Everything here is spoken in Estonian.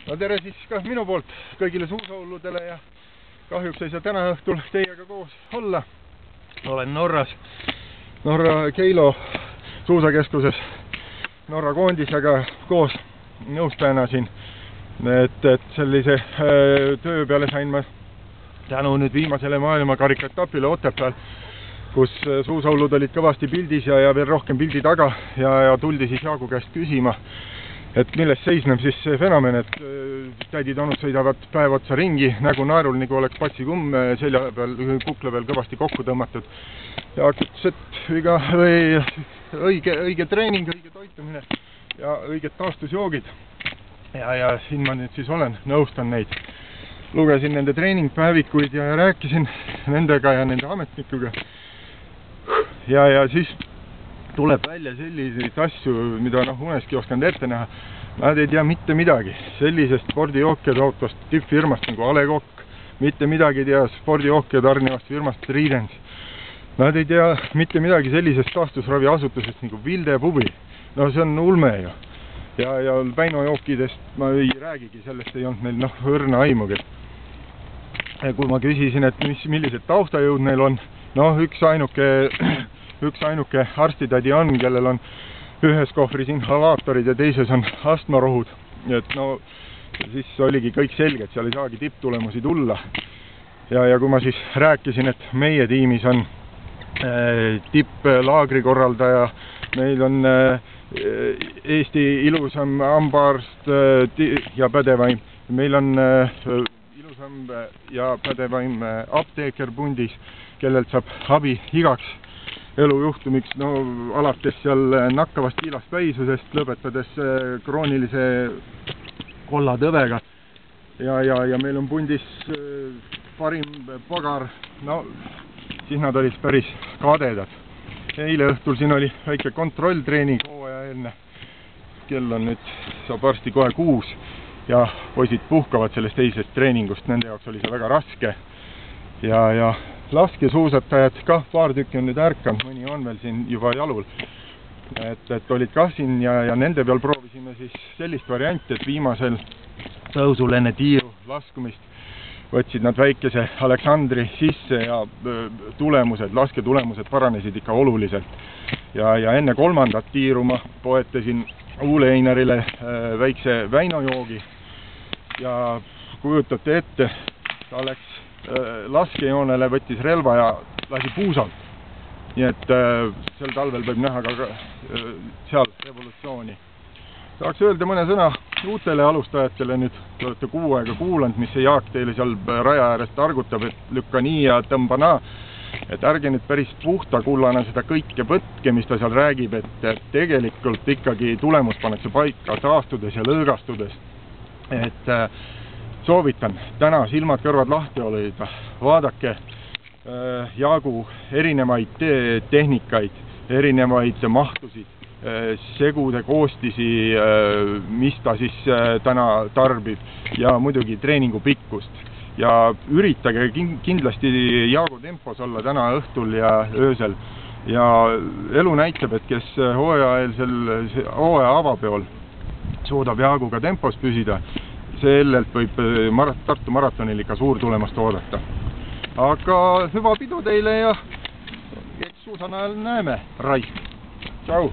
No tere siis ka minu poolt kõigile suusahulludele ja kahjuks ei saa täna õhtul teiega koos olla. Olen Norras, Norra Keilo suusakeskuses Norra koondisega koos nõustajana siin. Et sellise töö peale sain ma tänu nüüd viimasele maailmakarika etapile Otepääl, kus suusahullud olid kõvasti pildis ja veel rohkem pildi taga ja tuldi siis Jaagu käest küsima, et milles seisneb siis see fenomen, et tädid-onud sõidavad päev otsa ringi, nägu naerul, nagu oleks patsikumm selja peal, kukla peal kõvasti kokku tõmmatud. Ja ütles, et õige treening, õige toitumine ja õiged taastusjoogid. Ja siin ma nüüd siis olen, nõustan neid. Lugesin nende treeningpäevikuid ja rääkisin nendega ja nende ametnikuga. Ja siis tuleb välja selliseid asju, mida uneski osanud ette näha. Nad ei tea mitte midagi sellisest spordijooke tootvast tippfirmast nagu A. Le Coq, mitte midagi ei tea spordijooke tarnivast firmast Riidens. Nad ei tea mitte midagi sellisest taastusraviasutusest nagu Vilde Pubi. No see on ulme ju. Ja väinojookidest ma ei räägigi, sellest ei olnud neil õrna aimugi. Kui ma küsisin, et millised taustajõud neil on, üks ainuke arstitädi on, kellel on ühes kohvris inhalaatorid ja teises on astmarohud. Et siis oligi kõik selge, et seal ei saagi tipptulemusi tulla. Ja kui ma siis rääkisin, et meie tiimis on tipplaagri korraldaja, meil on Eesti ilusam hambaarst ja pädevaim, meil on ilusam ja pädevaim apteeker pundis, kellelt saab abi igaks elujuhtumiks, alates seal nakkavast kiilast väisusest, lõpetades kroonilise kollatõvega. Ja meil on pundis parim pagar, siis nad olid päris kadedad. Eile õhtul siin oli väike kontrolltreening hooajaeelne. Kell on nüüd, saab varsti kohe 6 ja poisid puhkavad sellest eilsest treeningust, nende jaoks oli see väga raske. Ja laskesuusatajad kah paar tükki on nüüd ärkanud, mõni on veel siin juba jalul. Et olid kah siin ja nende peal proovisime siis sellist varianti, et viimasel tõusul enne tiiru laskumist võtsid nad väikese Aleksandri sisse ja lasketulemused paranesid ikka oluliselt. Ja enne kolmandat tiiru ma poetasin Uule Einarile väikse väinojoogi ja kujutate ette, ta läks laskejoonele, võttis relva ja lasi puusalt. Nii et sel talvel võib näha ka seal revolutsiooni. Tahaks öelda mõne sõna uutele alustajatele nüüd, te olete kuu aega kuulanud, mis see Jaak teile seal raja äärest argutab, et lükka nii ja tõmba naa. Et ärge nüüd päris puhta kullana seda kõike võtke, mis ta seal räägib, et tegelikult ikkagi tulemus pannakse paika taastudes ja lõõgastudes. Et soovitan täna silmad kõrvad lahti olida, vaadake Jaagu erinevaid tehnikaid, erinevaid mahtusid, segude koostisi, mis ta siis täna tarbib ja muidugi treeningu pikkust. Ja üritage kindlasti Jaagu tempos olla täna õhtul ja öösel. Ja elu näitab, et kes hooaja avapeol suudab Jaaguga tempos püsida, sellelt võib Tartu maratonil ikka suur tulemast oodata. Aga hüva pidu teile ja eks suusanajal näeme, Rai. Tšau!